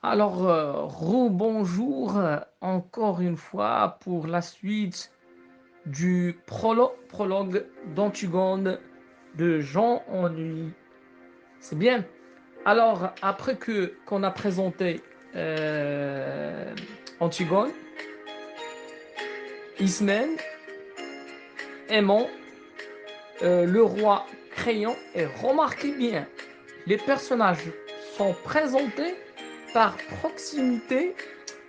Alors, rebonjour encore une fois pour la suite du prologue d'Antigone de Jean Ennui. C'est bien. Alors, après que qu'on a présenté Antigone, Ismène, Aimant, le roi Créon, et remarquez bien, les personnages sont présentés par proximité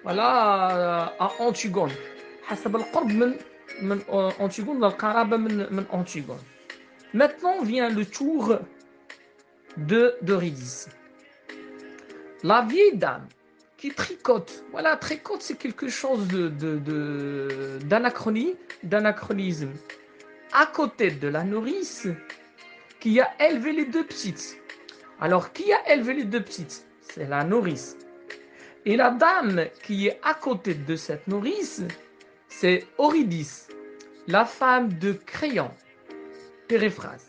voilà à Antigone حسب القرب من Antigone القرابة من Antigone. Maintenant vient le tour d'Eurydice. La vieille dame qui tricote. Voilà, tricote c'est quelque chose d'anachronisme. À côté de la nourrice qui a élevé les deux petites. Alors, qui a élevé les deux petites? C'est la nourrice. Et la dame qui est à côté de cette nourrice, c'est Eurydice, la femme de Créon. Périphrase.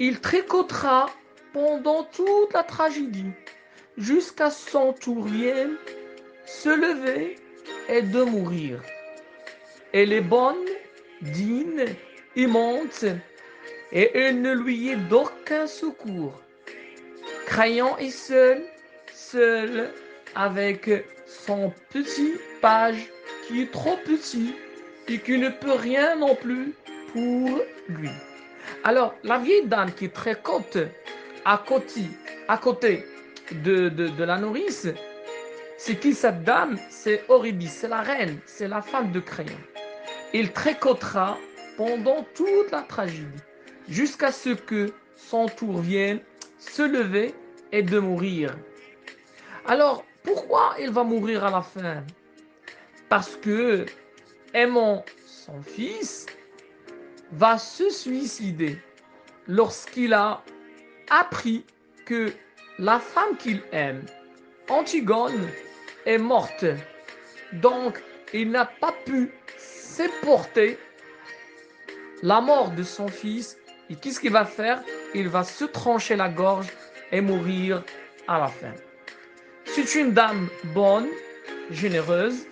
Il tricotera pendant toute la tragédie, jusqu'à son tour vienne se lever et de mourir. Elle est bonne, digne, aimante, et elle ne lui est d'aucun secours. Créon est seul avec son petit page qui est trop petit et qui ne peut rien non plus pour lui. Alors, la vieille dame qui tricote à côté de la nourrice, c'est qui cette dame? C'est Eurydice, c'est la reine, c'est la femme de Créon. Il tricotera pendant toute la tragédie, jusqu'à ce que son tour vienne se lever et de mourir. Alors, pourquoi il va mourir à la fin? Parce que, aimant son fils, va se suicider lorsqu'il a appris que la femme qu'il aime, Antigone, est morte. Donc, il n'a pas pu supporter la mort de son fils. Et qu'est-ce qu'il va faire? Il va se trancher la gorge et mourir à la fin. C'est une dame bonne, généreuse,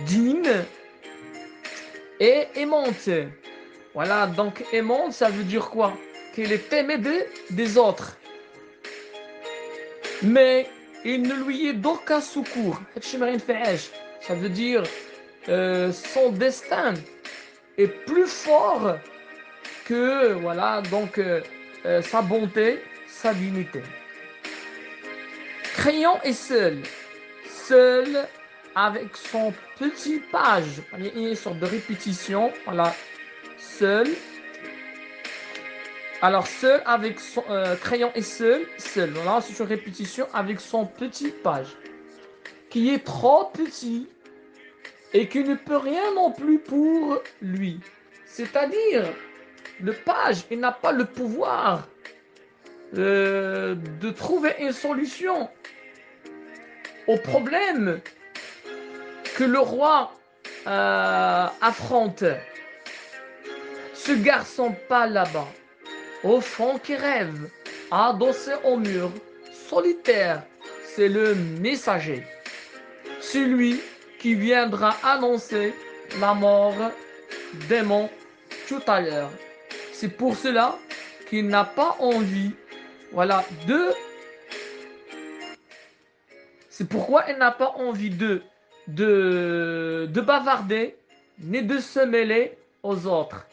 digne et aimante. Voilà, donc aimante, ça veut dire quoi? Qu'elle est aimée des autres. Mais il ne lui est d'aucun secours. Ça veut dire son destin est plus fort que voilà donc sa bonté, sa dignité. Créon est seul avec son petit page. Il y a une sorte de répétition. Voilà, seul. Alors seul avec son Créon est seul. Voilà, c'est une répétition avec son petit page qui est trop petit et qui ne peut rien non plus pour lui. C'est-à-dire, le page, il n'a pas le pouvoir de trouver une solution au problème que le roi affronte. Ce garçon pas là-bas, au fond qui rêve, adossé au mur, solitaire, c'est le messager. Celui qui viendra annoncer la mort d'Aimant tout à l'heure. C'est pour cela qu'il n'a pas envie, voilà, c'est pourquoi il n'a pas envie de bavarder, ni de se mêler aux autres.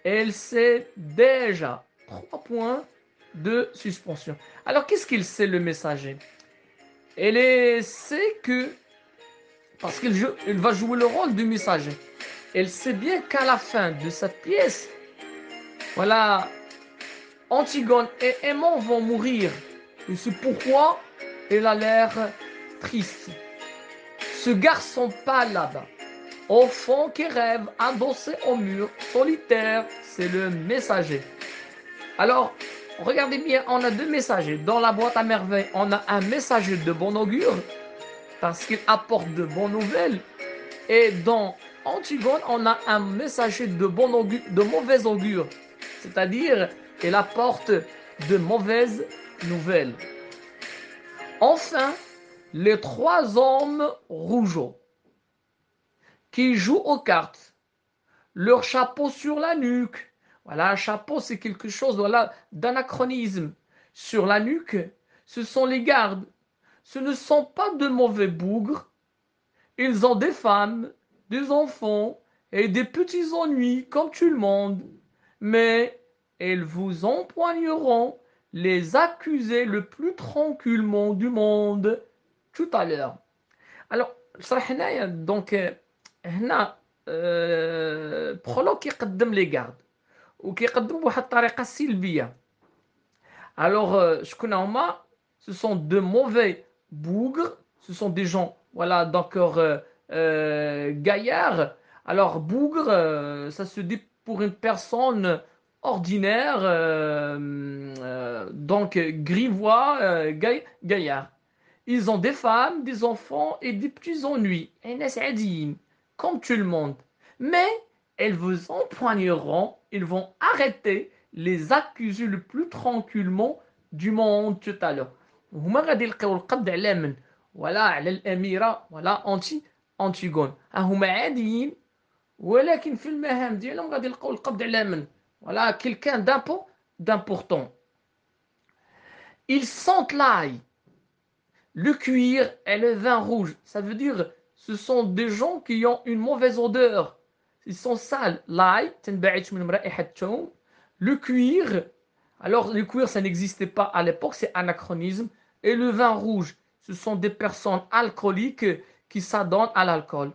Elle sait déjà 3 points de suspension. Alors, qu'est-ce qu'il sait, le messager? Elle sait que, parce qu'il va jouer le rôle du messager, elle sait bien qu'à la fin de cette pièce, voilà, Antigone et Aimant vont mourir. Et c'est pourquoi elle a l'air triste. Ce garçon pâle là-bas, au fond qui rêve, adossé au mur, solitaire, c'est le messager. Alors, regardez bien, on a deux messagers. Dans la boîte à merveilles, on a un messager de bon augure, parce qu'il apporte de bonnes nouvelles. Et dans Antigone, on a un messager de bon augure, de mauvais augure. C'est-à-dire, il apporte de mauvaises nouvelles. Enfin, les trois hommes rougeaux qui jouent aux cartes, leur chapeau sur la nuque. Voilà, un chapeau, c'est quelque chose voilà, d'anachronisme. Sur la nuque, ce sont les gardes. Ce ne sont pas de mauvais bougres. Ils ont des femmes, des enfants et des petits ennuis comme tout le monde. Mais ils vous empoigneront les accusés le plus tranquillement du monde tout à l'heure. Alors, صراحة هنايا دونك هنا برولوج كيقدم لي غارد وكيقدم بواحد الطريقة سلبية. Alors, شكون هما؟ Ce sont de mauvais bougres, ce sont des gens, voilà, d'accord, gaillards. Alors, bougre, ça se dit pour une personne ordinaire, donc grivois, gaillard. Ils ont des femmes, des enfants et des petits ennuis. Et ناس عاديين, comme tout le monde. Mais elles vous empoigneront, ils vont arrêter les accusés le plus tranquillement du monde tout à l'heure. هما غادي يلقاو القبض على من؟ ولا على الأميرة ولا أنتيغون. هما عاديين ولكن في المهام ديالهم غادي يلقاو القبض على من؟ ولا quelqu'un d'important. Ils sentent l'ail, le cuir et le vin rouge. Ça veut dire ce sont des gens qui ont une mauvaise odeur. Ils sont sales. L'ail, le cuir. Alors, le cuir, ça n'existait pas à l'époque, c'est anachronisme. Et le vin rouge, ce sont des personnes alcooliques qui s'adonnent à l'alcool.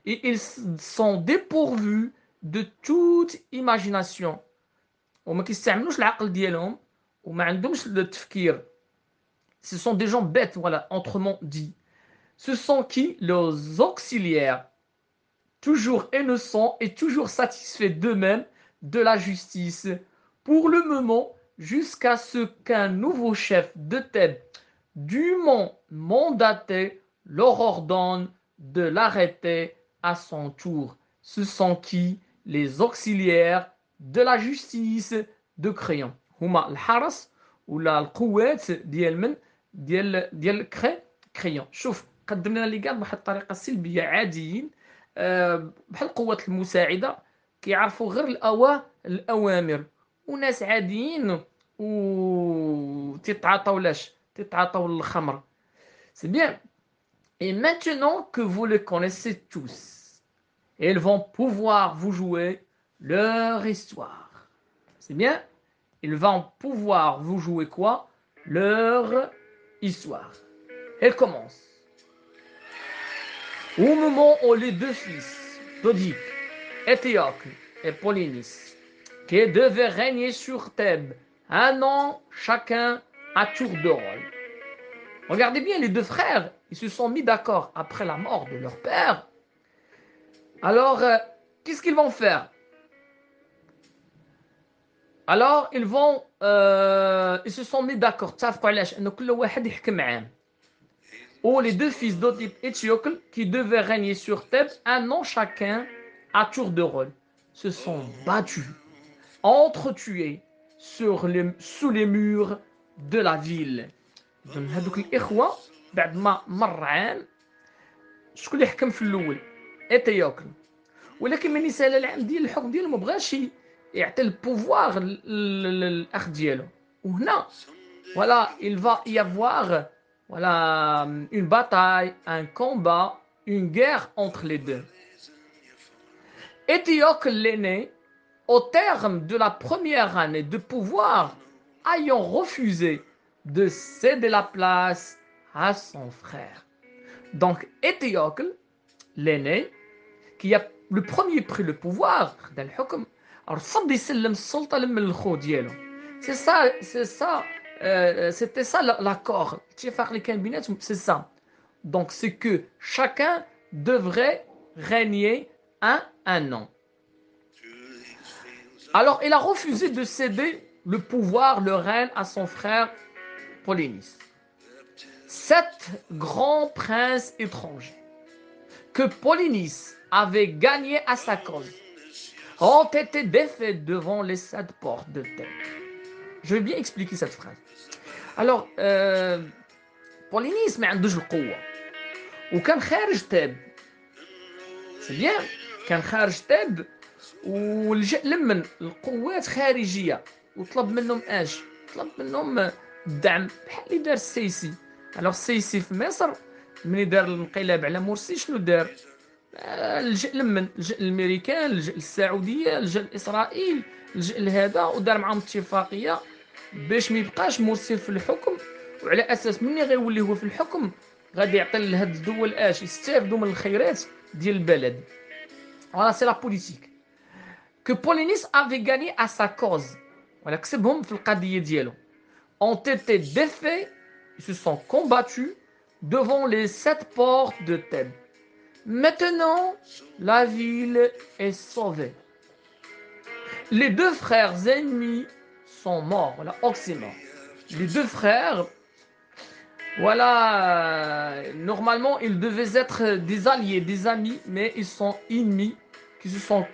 Et ils sont dépourvus de toute imagination. وما كيستعملوش العقل ديالهم وما عندهمش التفكير. Ce sont des gens bêtes, voilà, autrement dit. Ce sont qui? Les auxiliaires, toujours innocents et toujours satisfaits d'eux-mêmes, de la justice, pour le moment, jusqu'à ce qu'un nouveau chef de tête dûment mandaté leur ordonne de l'arrêter à son tour. Ce sont qui? Les auxiliaires de la justice de crayon. هما الحرس ولا القوات ديال كريون. شوف قدم لنا لي كاع بواحد الطريقه سلبيه عاديين، بحال القوات المساعده كيعرفوا غير الاوامر وناس عاديين تيتعاطاو الخمر. C'est bien. Et maintenant que vous les connaissez tous, ils vont pouvoir vous jouer leur histoire. C'est bien. Ils vont pouvoir vous jouer quoi? Leur histoire. Elle commence. Au moment où les deux fils, Dodic, Éthéocle et Polynice, qui devaient régner sur Thèbes un an chacun à tour de rôle. Regardez bien, les deux frères, ils se sont mis d'accord après la mort de leur père. Alors, qu'est-ce qu'ils vont faire? Alors, ils se sont mis d'accord. Ou les deux fils d'Oedipe et Théocle qui devaient régner sur Thèbes un an chacun à tour de rôle se sont battus, entretués sous les murs de la ville. هذوك الإخوة بعد ما مر عام شكون اللي حكم في الأول؟ إتيوكل. ولكن من يسال العام ديال الحكم ديالو ما بغاش يعطي البوفوار للأخ ديالو. وهنا voilà, il va y avoir voilà, une bataille, un combat, une guerre entre les deux. Étiocle l'aîné, au terme de la première année de pouvoir, ayant refusé de céder la place à son frère. Donc Étiocle l'aîné, qui a le premier pris le pouvoir, رفض يسلم السلطة للخو ديالو. C'est ça. C'était ça l'accord. C'est ça. Donc, c'est que chacun devrait régner un an. Alors, il a refusé de céder le pouvoir, le règne à son frère Polynice. 7 grands princes étrangers que Polynice avait gagnés à sa cause ont été défaits devant les 7 portes de Thèbes. Je vais bien expliquer cette phrase. Alors, بولينيس ما عندوش القوة وكان خارج تاب سي بيان كان خارج تاب ولجأ لمن القوات خارجية وطلب منهم اش طلب منهم الدعم بحال اللي دار السيسي الوغ السيسي في مصر ملي دار الانقلاب على مرسي شنو دار لجأ لمن لجأ للامريكان لجأ للسعودية لجأ لاسرائيل لجأ لهذا ودار معاهم اتفاقية باش ما يبقاش مرسي في الحكم وعلى اساس مني غيولي هو في الحكم غادي يعطي لهاد الدول اش يستافدوا من الخيرات ديال البلد. Voilà, c'est la politique. Que Polynice avait gagné à sa cause. Voilà, كسبهم في القضية ديالو. Ont été défaits, ils se sont combattus devant les 7 portes de Thèbes. Maintenant, la ville est sauvée. Les 2 frères ennemis sont morts. Voilà, oxymore. Les 2 frères, voilà, normalement, ils devaient être des alliés, des amis, mais ils sont ennemis qui se sont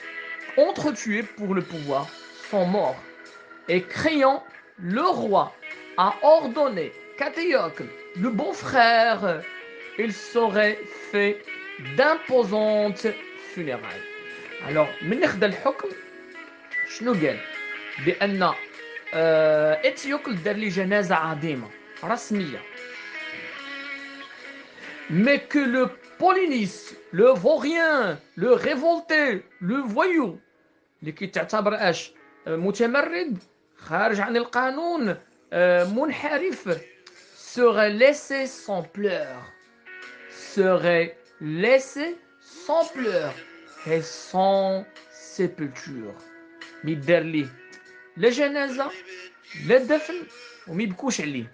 entretués pour le pouvoir, sont morts. Et Créon, le roi, a ordonné qu'Antioche, le beau-frère, il serait fait d'imposantes funérailles. Alors, من ناخذ الحكم شنو قال؟ بأن إتيوكل دار لي جنازة عظيمة رسمية. Mais que le Polynice, le vaurien, le révolté, le voyou, اللي كيتعتبر اش متمرد خارج عن القانون منحرف serait laissé sans pleurs serait laissé sans pleurs et sans sépulture ما يدار ليه لا جنازة لا دفن وما يبكوش عليه.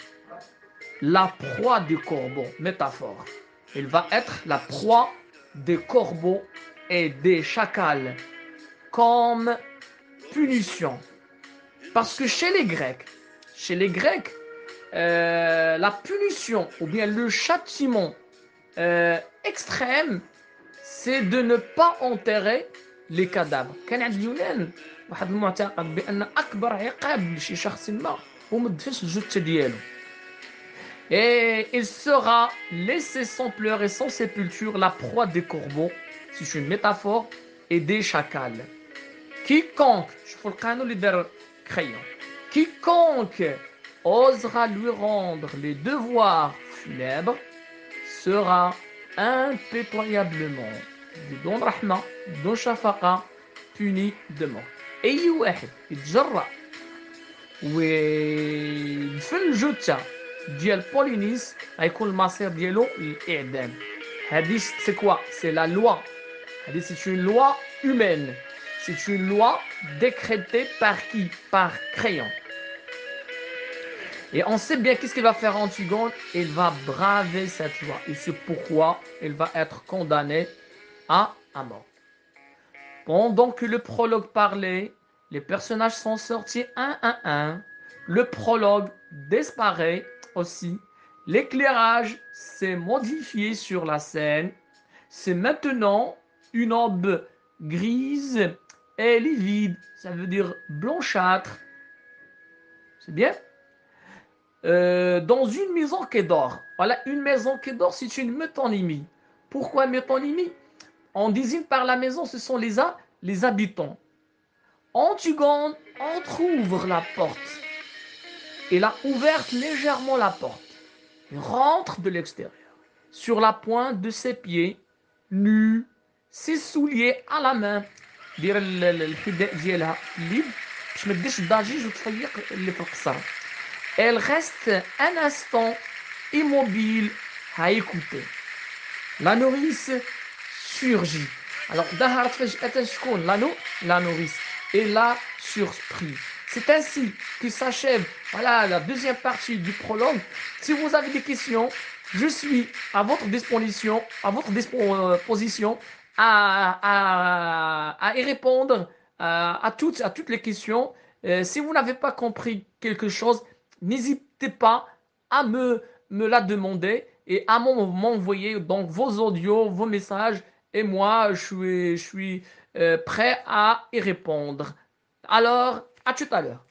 La proie des corbeaux, métaphore. Il va être la proie des corbeaux et des chacals comme punition. Parce que chez les Grecs, la punition ou bien le châtiment extrême, c'est de ne pas enterrer les cadavres. كان عند اليونان واحد المعتقد بأن أكبر عقاب لشي شخص ما هو ما دفنش الجثة ديالو. Et il sera laissé sans pleurs et sans sépulture la proie des corbeaux, c'est une métaphore, et des chacals. Quiconque, شوفوا القانون اللي دار Créon, quiconque osera lui rendre les devoirs funèbres sera impitoyablement, بدون رحمة, بدون شفقة, puni de mort. أي واحد يتجرأ ويدفن الجثة ديال بولينيس غيكون المصير ديالو الاعدام. هذه سي كوا سي لا لوا هذه سي اون لوا humaine c'est une loi décrétée par qui par Créon. Et on sait bien qu'est-ce qu'il va faire Antigone, il va braver cette loi et c'est pourquoi il va être condamné à mort. Pendant que le prologue parlait, les personnages sont sortis un à un, le prologue disparaît aussi. L'éclairage s'est modifié sur la scène. C'est maintenant une aube grise et livide. Ça veut dire blanchâtre. C'est bien. Dans une maison qui dort. Voilà, une maison qui dort, c'est une métonymie. Pourquoi métonymie? On désigne par la maison, ce sont les habitants. Antigone entrouvre la porte. Il a ouvert légèrement la porte. Il rentre de l'extérieur. Sur la pointe de ses pieds, nus, ses souliers à la main. دير الحذاء ديالها في اليد باش ما ديرش الضجيج وتفيق اللي في القصر. Elle reste un instant immobile à écouter. La nourrice surgit. Alors ظهرت فجأة شكون؟ la nourrice. Et l'a surpris. C'est ainsi que s'achève voilà, la deuxième partie du prologue. Si vous avez des questions, je suis à votre disposition, à y répondre à toutes les questions. Si vous n'avez pas compris quelque chose, n'hésitez pas à me la demander et à m'envoyer donc vos audios, vos messages et moi je suis prêt à y répondre. Alors, à tout à l'heure.